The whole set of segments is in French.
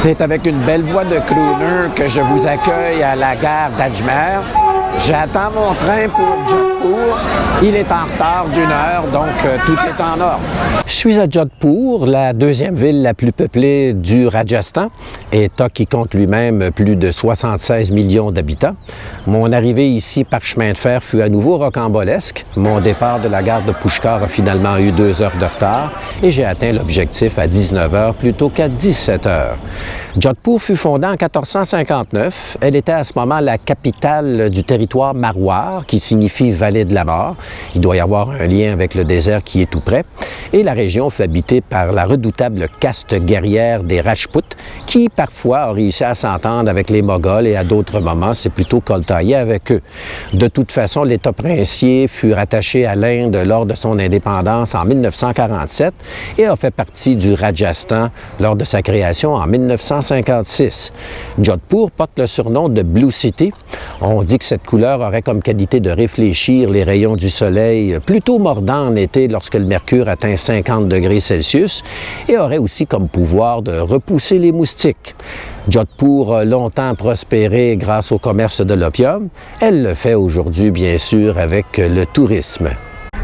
C'est avec une belle voix de crooner que je vous accueille à la gare d'Ajmer. J'attends mon train pour Jodhpur. Il est en retard d'1 heure, donc tout est en ordre. Je suis à Jodhpur, la deuxième ville la plus peuplée du Rajasthan, État qui compte lui-même plus de 76 millions d'habitants. Mon arrivée ici par chemin de fer fut à nouveau rocambolesque. Mon départ de la gare de Pushkar a finalement eu 2 heures de retard et j'ai atteint l'objectif à 19 heures plutôt qu'à 17 heures. Jodhpur fut fondée en 1459. Elle était à ce moment la capitale du territoire Marwar, qui signifie vallée de la mort. Il doit y avoir un lien avec le désert qui est tout près. Et la région fut habitée par la redoutable caste guerrière des Rajputs, qui parfois ont réussi à s'entendre avec les Moghols et à d'autres moments, c'est plutôt coltaillé avec eux. De toute façon, l'État princier fut rattaché à l'Inde lors de son indépendance en 1947 et a fait partie du Rajasthan lors de sa création en 1956. Jodhpur porte le surnom de Blue City. On dit que cette couleur aurait comme qualité de réfléchir les rayons du soleil, plutôt mordant en été lorsque le mercure atteint 50 degrés Celsius, et aurait aussi comme pouvoir de repousser les moustiques. Jodhpur a longtemps prospéré grâce au commerce de l'opium. Elle le fait aujourd'hui, bien sûr, avec le tourisme.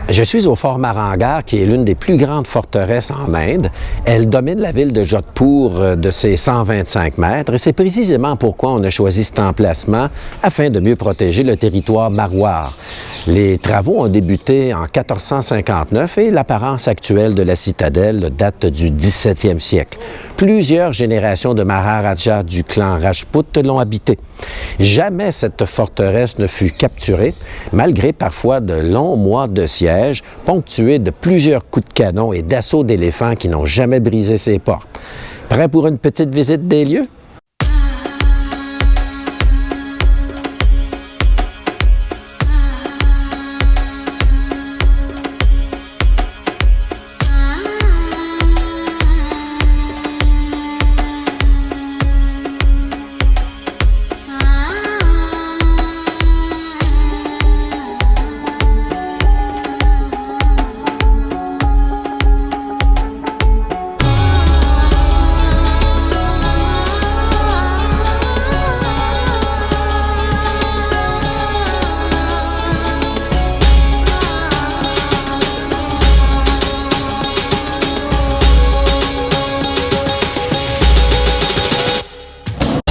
Je suis au fort Marangarh, qui est l'une des plus grandes forteresses en Inde. Elle domine la ville de Jodhpur de ses 125 mètres et c'est précisément pourquoi on a choisi cet emplacement afin de mieux protéger le territoire Marwar. Les travaux ont débuté en 1459 et l'apparence actuelle de la citadelle date du 17e siècle. Plusieurs générations de Maharajas du clan Rajput l'ont habitée. Jamais cette forteresse ne fut capturée, malgré parfois de longs mois de siège, ponctués de plusieurs coups de canon et d'assauts d'éléphants qui n'ont jamais brisé ses portes. Prêt pour une petite visite des lieux?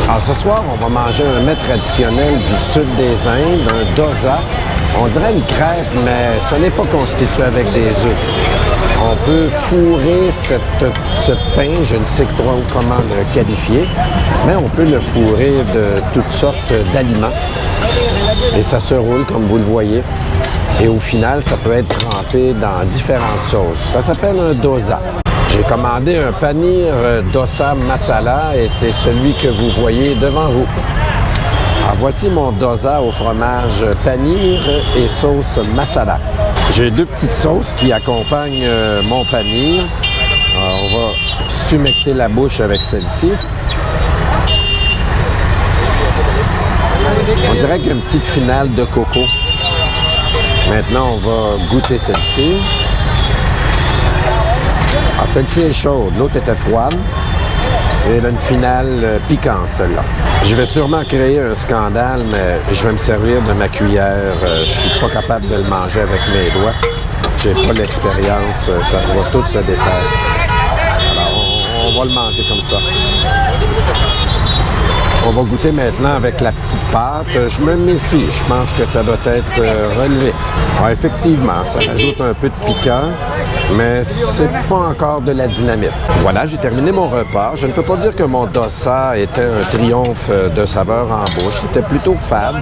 Alors, ce soir, on va manger un mets traditionnel du sud des Indes, un dosa. On dirait une crêpe, mais ce n'est pas constitué avec des œufs. On peut fourrer ce pain, je ne sais trop comment le qualifier, mais on peut le fourrer de toutes sortes d'aliments. Et ça se roule, comme vous le voyez. Et au final, ça peut être trempé dans différentes sauces. Ça s'appelle un dosa. J'ai commandé un panir dosa masala et c'est celui que vous voyez devant vous. Alors voici mon dosa au fromage panir et sauce masala. J'ai 2 petites sauces qui accompagnent mon panir. Alors, on va sumecter la bouche avec celle-ci. On dirait qu'il y a une petite finale de coco. Maintenant, on va goûter celle-ci. Alors, celle-ci est chaude, l'autre était froide. Et elle a une finale piquante, celle-là. Je vais sûrement créer un scandale, mais je vais me servir de ma cuillère. Je suis pas capable de le manger avec mes doigts. J'ai pas l'expérience, ça va tout se défaire. Alors, on va le manger comme ça. On va goûter maintenant avec la petite pâte. Je me méfie, je pense que ça doit être relevé. Alors, effectivement, ça ajoute un peu de piquant, mais c'est pas encore de la dynamite. Voilà, j'ai terminé mon repas. Je ne peux pas dire que mon dosa était un triomphe de saveur en bouche. C'était plutôt fade.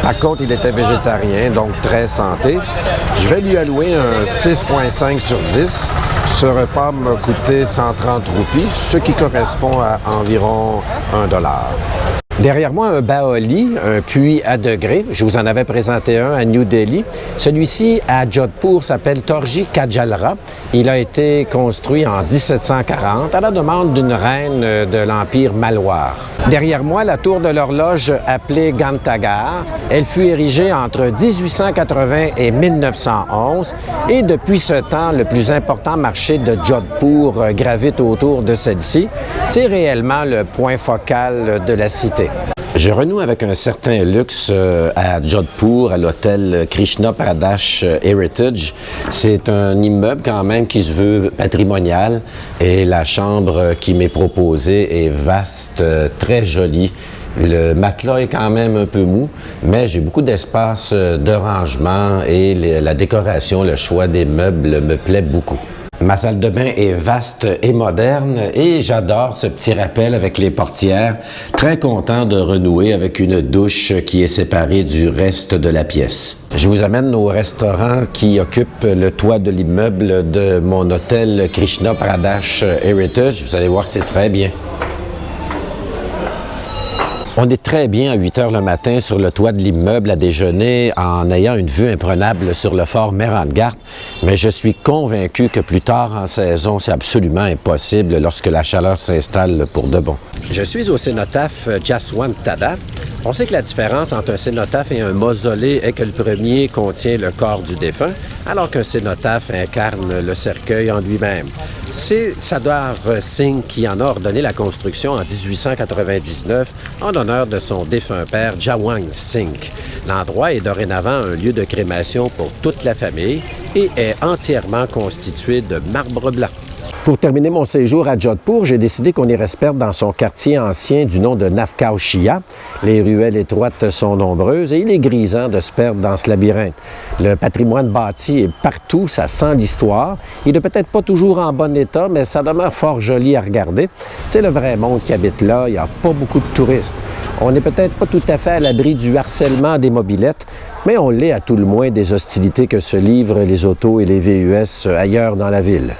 Par contre, il était végétarien, donc très santé. Je vais lui allouer un 6,5 sur 10. Ce repas m'a coûté 130 roupies, ce qui correspond à environ $1. Derrière moi, un Baoli, un puits à degrés. Je vous en avais présenté un à New Delhi. Celui-ci, à Jodhpur, s'appelle Torji Kajalra. Il a été construit en 1740 à la demande d'une reine de l'Empire Malwar. Derrière moi, la tour de l'horloge appelée Ghantaghar. Elle fut érigée entre 1880 et 1911 et depuis ce temps, le plus important marché de Jodhpur gravite autour de celle-ci. C'est réellement le point focal de la cité. Je renoue avec un certain luxe à Jodhpur, à l'hôtel Krishna Pradesh Heritage. C'est un immeuble quand même qui se veut patrimonial et la chambre qui m'est proposée est vaste, très jolie. Le matelas est quand même un peu mou, mais j'ai beaucoup d'espace de rangement et la décoration, le choix des meubles me plaît beaucoup. Ma salle de bain est vaste et moderne et j'adore ce petit rappel avec les portières. Très content de renouer avec une douche qui est séparée du reste de la pièce. Je vous amène au restaurant qui occupe le toit de l'immeuble de mon hôtel Krishna Pradesh Heritage. Vous allez voir que c'est très bien. On est très bien à 8 heures le matin sur le toit de l'immeuble à déjeuner en ayant une vue imprenable sur le fort Mehran-Garh, mais je suis convaincu que plus tard en saison, c'est absolument impossible lorsque la chaleur s'installe pour de bon. Je suis au cénotaphe Jaswant-Tada. On sait que la différence entre un cénotaphe et un mausolée est que le premier contient le corps du défunt, alors qu'un cénotaphe incarne le cercueil en lui-même. C'est Sardar Singh qui en a ordonné la construction en 1899 en honneur de son défunt père Jawang Singh. L'endroit est dorénavant un lieu de crémation pour toute la famille et est entièrement constitué de marbre blanc. Pour terminer mon séjour à Jodhpur, j'ai décidé qu'on irait se perdre dans son quartier ancien du nom de Navkaushia. Les ruelles étroites sont nombreuses et il est grisant de se perdre dans ce labyrinthe. Le patrimoine bâti est partout, ça sent l'histoire. Il n'est peut-être pas toujours en bon état, mais ça demeure fort joli à regarder. C'est le vrai monde qui habite là, il n'y a pas beaucoup de touristes. On n'est peut-être pas tout à fait à l'abri du harcèlement des mobylettes, mais on l'est à tout le moins des hostilités que se livrent les autos et les VUS ailleurs dans la ville.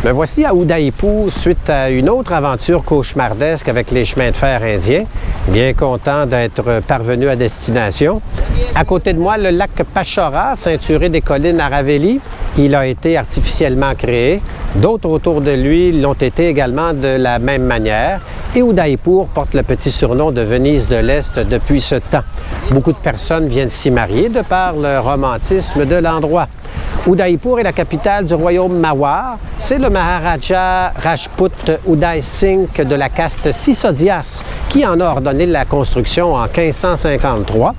Me voici à Udaipur suite à une autre aventure cauchemardesque avec les chemins de fer indiens. Bien content d'être parvenu à destination. À côté de moi, le lac Pachora, ceinturé des collines Aravalli. Il a été artificiellement créé. D'autres autour de lui l'ont été également de la même manière. Et Udaipur porte le petit surnom de Venise de l'Est depuis ce temps. Beaucoup de personnes viennent s'y marier de par le romantisme de l'endroit. Udaipur est la capitale du royaume Mawar. C'est le Maharaja Rajput Uday Singh de la caste Sisodias qui en a ordonné la construction en 1553.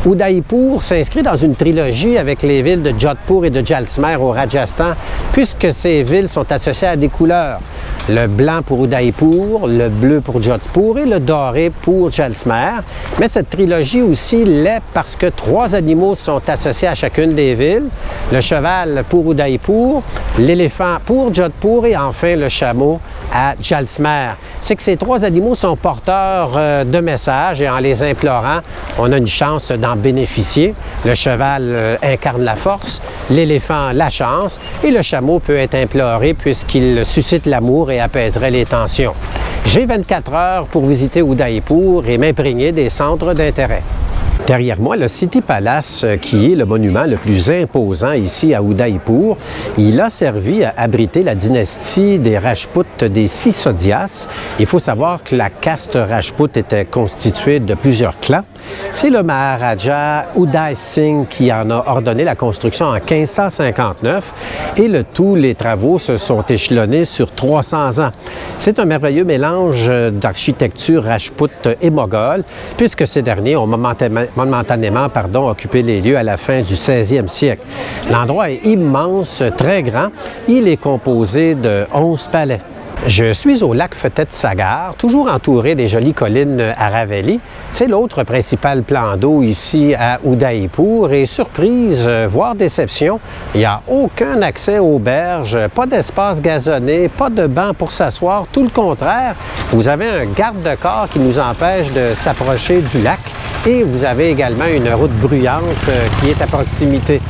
Udaipur s'inscrit dans une trilogie avec les villes de Jodhpur et de Jalsmer au Rajasthan, puisque ces villes sont associées à des couleurs. Le blanc pour Udaipur, le bleu pour Jodhpur et le doré pour Jalsmer. Mais cette trilogie aussi l'est parce que 3 animaux sont associés à chacune des villes. Le cheval pour Udaipur, l'éléphant pour Jodhpur et enfin le chameau à Jalsmer. C'est que ces 3 animaux sont porteurs de messages et en les implorant, on a une chance d'en bénéficier. Le cheval incarne la force, l'éléphant la chance et le chameau peut être imploré puisqu'il suscite l'amour et apaiserait les tensions. J'ai 24 heures pour visiter Udaipur et m'imprégner des centres d'intérêt. Derrière moi, le City Palace, qui est le monument le plus imposant ici à Udaipur, il a servi à abriter la dynastie des Rajputs des Sisodias. Il faut savoir que la caste Rajput était constituée de plusieurs clans. C'est le Maharaja Uday Singh qui en a ordonné la construction en 1559 et les travaux se sont échelonnés sur 300 ans. C'est un merveilleux mélange d'architecture rajpoute et moghole, puisque ces derniers ont momentanément occupé les lieux à la fin du 16e siècle. L'endroit est immense, très grand. Il est composé de 11 palais. Je suis au lac Fetet Sagar, toujours entouré des jolies collines Aravalli. C'est l'autre principal plan d'eau ici à Udaipur et surprise, voire déception, il n'y a aucun accès aux berges, pas d'espace gazonné, pas de banc pour s'asseoir, tout le contraire. Vous avez un garde-corps qui nous empêche de s'approcher du lac et vous avez également une route bruyante qui est à proximité.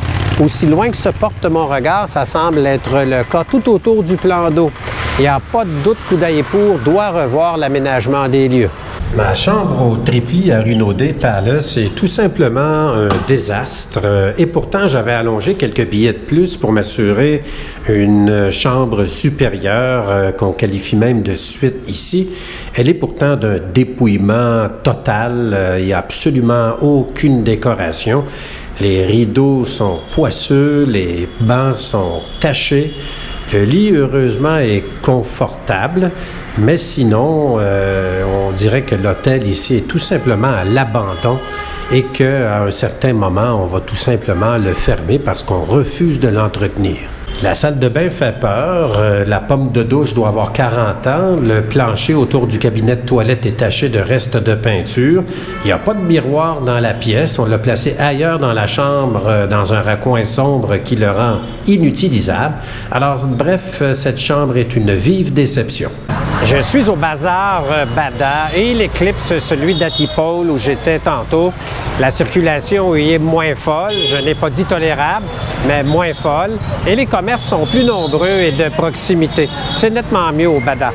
Aussi loin que se porte mon regard, ça semble être le cas tout autour du plan d'eau. Il n'y a pas de doute qu'Udaipur doit revoir l'aménagement des lieux. Ma chambre au Tripli à Runodé Palace est tout simplement un désastre et pourtant j'avais allongé quelques billets de plus pour m'assurer une chambre supérieure qu'on qualifie même de suite ici. Elle est pourtant d'un dépouillement total, il n'y a absolument aucune décoration. Les rideaux sont poisseux, les bancs sont tachés. Le lit, heureusement, est confortable, mais sinon, on dirait que l'hôtel ici est tout simplement à l'abandon et qu'à un certain moment, on va tout simplement le fermer parce qu'on refuse de l'entretenir. La salle de bain fait peur, la pomme de douche doit avoir 40 ans, le plancher autour du cabinet de toilette est taché de restes de peinture, il n'y a pas de miroir dans la pièce, on l'a placé ailleurs dans la chambre, dans un raccoin sombre qui le rend inutilisable. Alors bref, cette chambre est une vive déception. Je suis au bazar Bada et il éclipse celui d'Atipole où j'étais tantôt. La circulation y est moins folle, je n'ai pas dit tolérable, mais moins folle. Et les commerces sont plus nombreux et de proximité. C'est nettement mieux au Bada.